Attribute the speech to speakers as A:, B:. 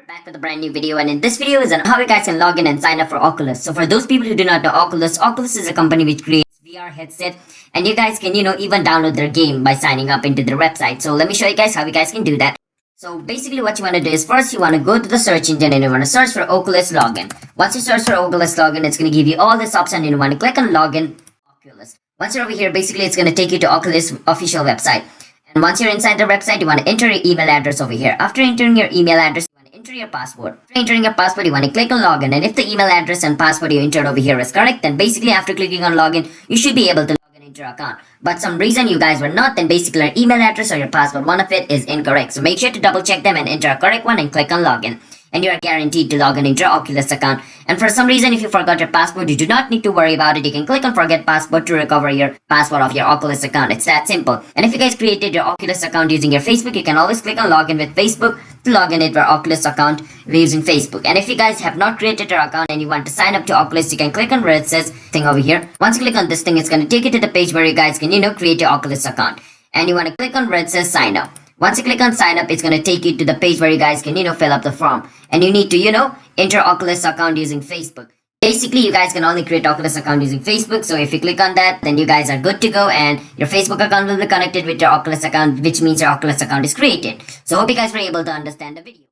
A: We're back with a brand new video, and in this video is on how you guys can log in and sign up for Oculus. So for those people who do not know Oculus is a company which creates VR headset, and you guys can even download their game by signing up into their website. So let me show you guys how you guys can do that. So basically what you want to do is first you want to go to the search engine and you want to search for Oculus login. Once you search for Oculus login, it's going to give you all this option and you want to click on login Oculus. Once you're over here, basically it's going to take you to Oculus official website. And once you're inside the website, you want to enter your email address over here. After entering your email address, you want to enter your password. After entering your password, you want to click on login. And if the email address and password you entered over here is correct, then basically after clicking on login, you should be able to log in into your account. But some reason you guys were not, then basically your email address or your password, one of it is incorrect. So make sure to double check them and enter a correct one and click on login. And you are guaranteed to log in into your Oculus account. And for some reason, if you forgot your password, you do not need to worry about it. You can click on forget password to recover your password of your Oculus account. It's that simple. And if you guys created your Oculus account using your Facebook, you can always click on login with Facebook to log in with your Oculus account using Facebook. And if you guys have not created your account and you want to sign up to Oculus, you can click on where it says thing over here. Once you click on this thing, it's going to take you to the page where you guys can, create your Oculus account. And you want to click on where it says sign up. Once you click on sign up, it's going to take you to the page where you guys can, fill up the form. And you need to, enter Oculus account using Facebook. Basically, you guys can only create Oculus account using Facebook. So if you click on that, then you guys are good to go. And your Facebook account will be connected with your Oculus account, which means your Oculus account is created. So hope you guys were able to understand the video.